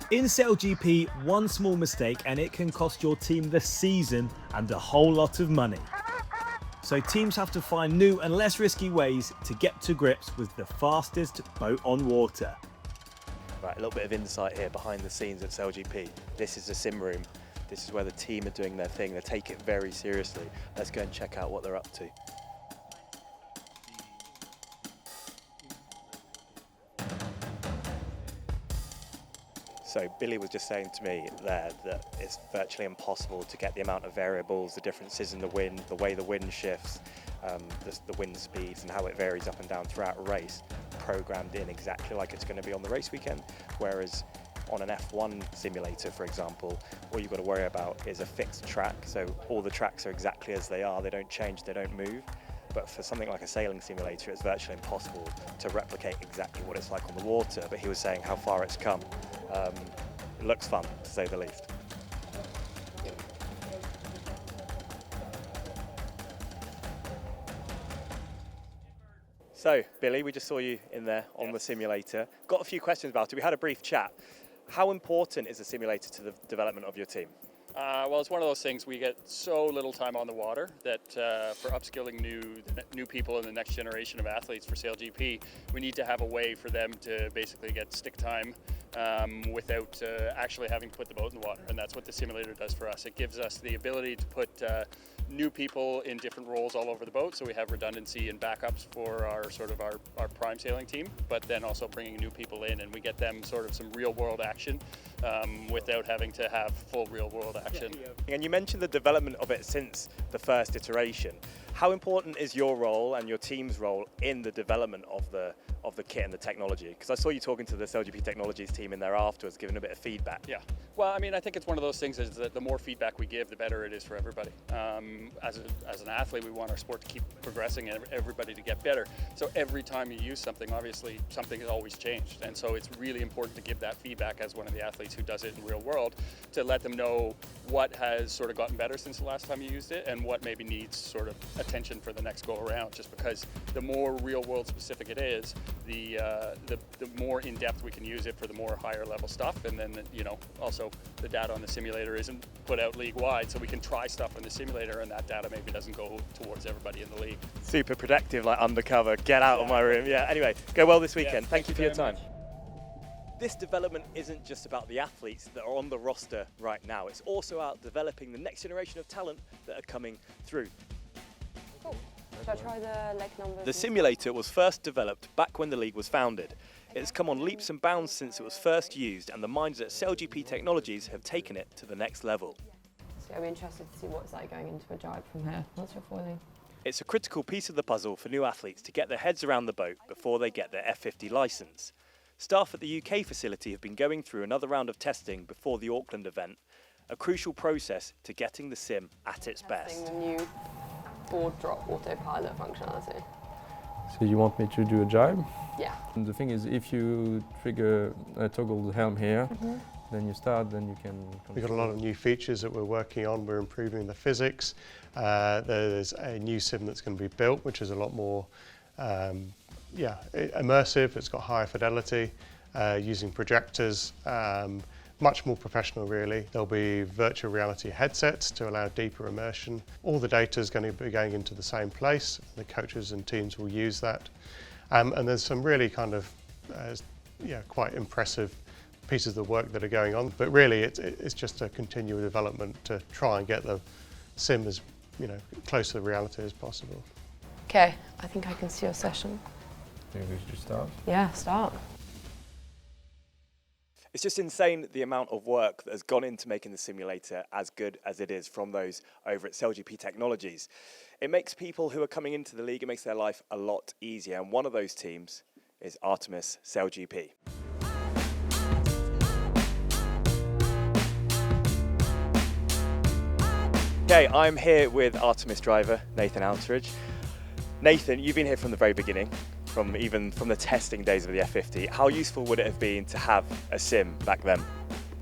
In SailGP, one small mistake and it can cost your team the season and a whole lot of money. So teams have to find new and less risky ways to get to grips with the fastest boat on water. Right, a little bit of insight here behind the scenes at SailGP. This is the sim room. This is where the team are doing their thing. They take it very seriously. Let's go and check out what they're up to. So Billy was just saying to me there that it's virtually impossible to get the amount of variables, the differences in the wind, the way the wind shifts, the wind speeds and how it varies up and down throughout a race, programmed in exactly like it's going to be on the race weekend. Whereas on an F1 simulator, for example, all you've got to worry about is a fixed track. So all the tracks are exactly as they are, they don't change, they don't move. But for something like a sailing simulator, it's virtually impossible to replicate exactly what it's like on the water. But he was saying how far it's come. It looks fun, to say the least. So, Billy, we just saw you in there on the simulator. Got a few questions about it. We had a brief chat. How important is the simulator to the development of your team? Well, it's one of those things, we get so little time on the water that for upskilling new people in the next generation of athletes for SailGP, we need to have a way for them to basically get stick time without actually having to put the boat in the water. And that's what the simulator does for us. It gives us the ability to put new people in different roles all over the boat, so we have redundancy and backups for our prime sailing team, but then also bringing new people in, and we get them sort of some real world action without having to have full real world action. And you mentioned the development of it since the first iteration. How important is your role and your team's role in the development of the kit and the technology? Because I saw you talking to the SailGP Technologies team in there afterwards, giving a bit of feedback. Yeah, well, I mean, I think it's one of those things is that the more feedback we give, the better it is for everybody. As an athlete, we want our sport to keep progressing and everybody to get better. So every time you use something, obviously something has always changed. And so it's really important to give that feedback as one of the athletes who does it in real world, to let them know what has sort of gotten better since the last time you used it and what maybe needs sort of attention for the next go around, just because the more real world specific it is, the more in depth we can use it for the more higher level stuff. And then, you know, also the data on the simulator isn't put out league wide, so we can try stuff in the simulator and that data maybe doesn't go towards everybody in the league. Super protective, like undercover, get out of my room. Yeah, anyway, go well this weekend. Thank you for your time. This development isn't just about the athletes that are on the roster right now, it's also about developing the next generation of talent that are coming through. Cool. Should I try the leg numbers? The simulator was first developed back when the league was founded. It has come on leaps and bounds since it was first used, and the minds at SailGP Technologies have taken it to the next level. So I'll be interested to see what's like going into a jibe from here. What's your foiling? It's a critical piece of the puzzle for new athletes to get their heads around the boat before they get their F50 licence. Staff at the UK facility have been going through another round of testing before the Auckland event, a crucial process to getting the sim at its best. The new board drop autopilot functionality. So you want me to do a jibe? Yeah. And the thing is, if you toggle the helm here, then you start, then you can... We've got a lot of new features that we're working on. We're improving the physics. There's a new sim that's going to be built, which is a lot more immersive. It's got higher fidelity, using projectors, much more professional really. There'll be virtual reality headsets to allow deeper immersion. All the data is going to be going into the same place. The coaches and teams will use that. And there's some really kind of quite impressive pieces of work that are going on. But really it's just a continual development to try and get the sim as close to the reality as possible. Okay, I think I can see your session. Maybe we should start? Yeah, start. It's just insane the amount of work that has gone into making the simulator as good as it is from those over at SailGP Technologies. It makes people who are coming into the league, it makes their life a lot easier, and one of those teams is Arteimus Cell GP. Okay, I'm here with Arteimus driver Nathan Outridge. Nathan, you've been here from the very beginning, from the testing days of the F50. How useful would it have been to have a sim back then?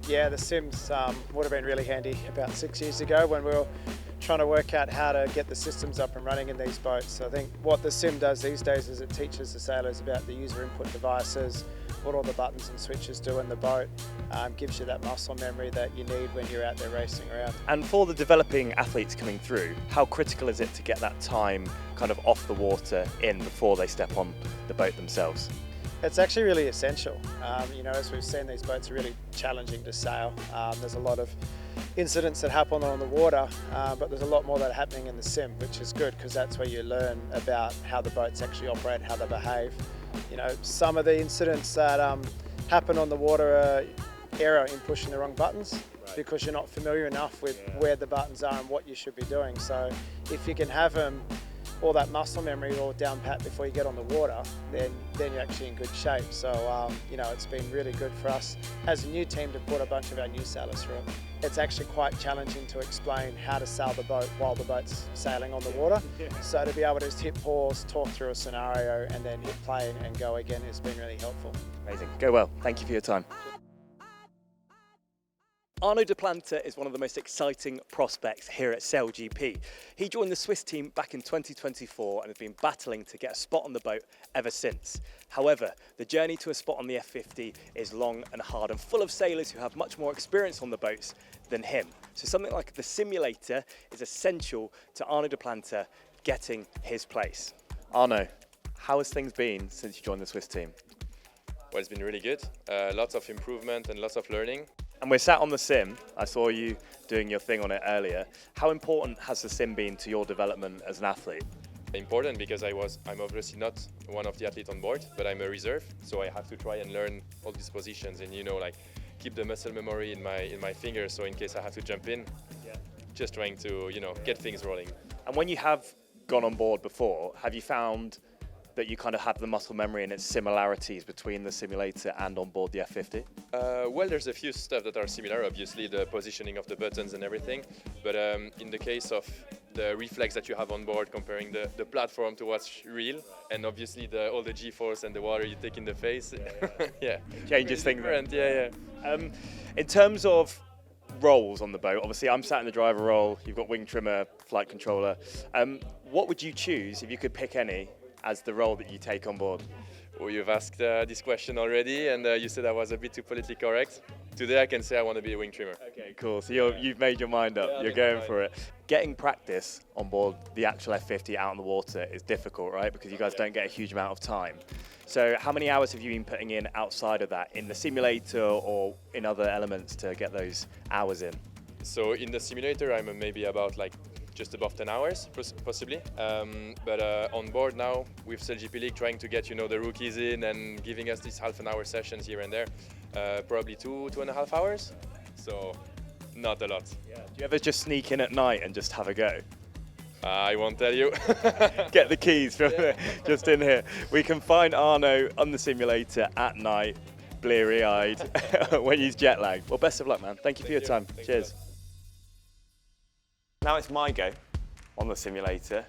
Yeah, the sims would have been really handy about 6 years ago when we were trying to work out how to get the systems up and running in these boats. So I think what the sim does these days is it teaches the sailors about the user input devices, what all the buttons and switches do in the boat. Gives you that muscle memory that you need when you're out there racing around. And for the developing athletes coming through, how critical is it to get that time kind of off the water in before they step on the boat themselves? It's actually really essential. You know, as we've seen, these boats are really challenging to sail. There's a lot of incidents that happen on the water, but there's a lot more that are happening in the sim, which is good because that's where you learn about how the boats actually operate, how they behave. You know, some of the incidents that happen on the water are error in pushing the wrong buttons because you're not familiar enough with where the buttons are and what you should be doing. So if you can have them all that muscle memory all down pat before you get on the water, then you're actually in good shape. So you know, it's been really good for us as a new team to put a bunch of our new sailors through it. It's actually quite challenging to explain how to sail the boat while the boat's sailing on the water. So to be able to just hit pause, talk through a scenario, and then hit play and go again has been really helpful. Amazing. Go well. Thank you for your time. Arnaud Duplantis is one of the most exciting prospects here at SailGP. He joined the Swiss team back in 2024 and has been battling to get a spot on the boat ever since. However, the journey to a spot on the F50 is long and hard and full of sailors who have much more experience on the boats than him. So something like the simulator is essential to Arnaud Duplantis getting his place. Arnaud, how has things been since you joined the Swiss team? Well, it's been really good. Lots of improvement and lots of learning. And we're sat on the sim. I saw you doing your thing on it earlier. How important has the sim been to your development as an athlete? Important because I'm obviously not one of the athletes on board, but I'm a reserve, so I have to try and learn all these positions and, you know, like keep the muscle memory in my fingers, so in case I have to jump in, just trying to, you know, get things rolling. And when you have gone on board before, have you found that you kind of have the muscle memory and its similarities between the simulator and on board the F50? Well, there's a few stuff that are similar, obviously the positioning of the buttons and everything, but in the case of the reflex that you have on board, comparing the platform to what's real, and obviously all the G-force and the water you take in the face, yeah. Changes things. Yeah. In terms of roles on the boat, obviously I'm sat in the driver role, you've got wing trimmer, flight controller. What would you choose if you could pick any as the role that you take on board? Well, you've asked this question already, and you said I was a bit too politically correct. Today I can say I want to be a wing trimmer. Okay, cool. So you've made your mind up. You're going for it. Getting practice on board the actual F50 out on the water is difficult, right? Because you guys don't get a huge amount of time. So how many hours have you been putting in outside of that, in the simulator or in other elements to get those hours in? So in the simulator, I'm maybe about like just above 10 hours, possibly. But on board now, with SailGP League, trying to get, you know, the rookies in and giving us these half-an-hour sessions here and there, probably 2.5 hours. So not a lot. Yeah. Do you ever just sneak in at night and just have a go? I won't tell you. Get the keys from just in here. We can find Arnaud on the simulator at night, bleary-eyed, when he's jet lagged. Well, best of luck, man. Thank you for your time. Cheers. Now it's my go on the simulator.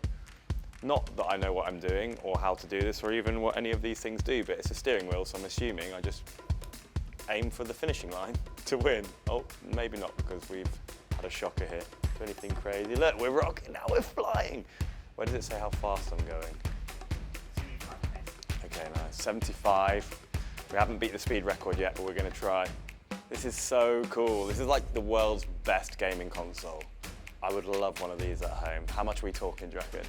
Not that I know what I'm doing or how to do this or even what any of these things do, but it's a steering wheel, so I'm assuming I just aim for the finishing line to win. Oh, maybe not, because we've had a shocker here. Do anything crazy. Look, we're rocking now, we're flying. Where does it say how fast I'm going? Okay, nice, 75. We haven't beat the speed record yet, but we're gonna try. This is so cool. This is like the world's best gaming console. I would love one of these at home. How much are we talking, do you reckon?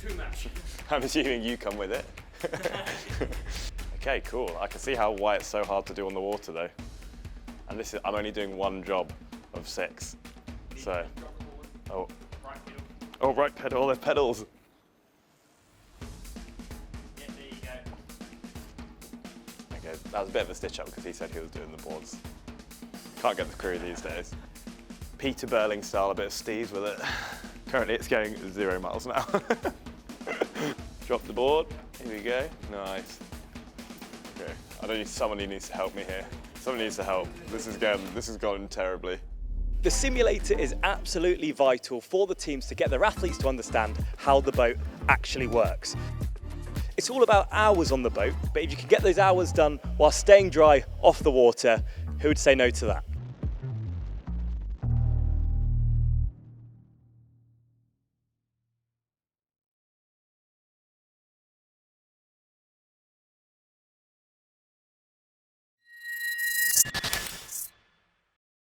Too much. I'm assuming you come with it. Okay, cool. I can see why it's so hard to do on the water though. And I'm only doing one job of 6. So, right pedal, there's pedals. Yeah, there you go. Okay, that was a bit of a stitch up because he said he was doing the boards. Can't get the crew these days. Peter Burling style, a bit of Steve's with it. Currently it's going 0 miles an hour. Drop the board, here we go, nice. Okay, someone needs to help me here. Someone needs to help. This has gone terribly. The simulator is absolutely vital for the teams to get their athletes to understand how the boat actually works. It's all about hours on the boat, but if you can get those hours done while staying dry off the water, who would say no to that?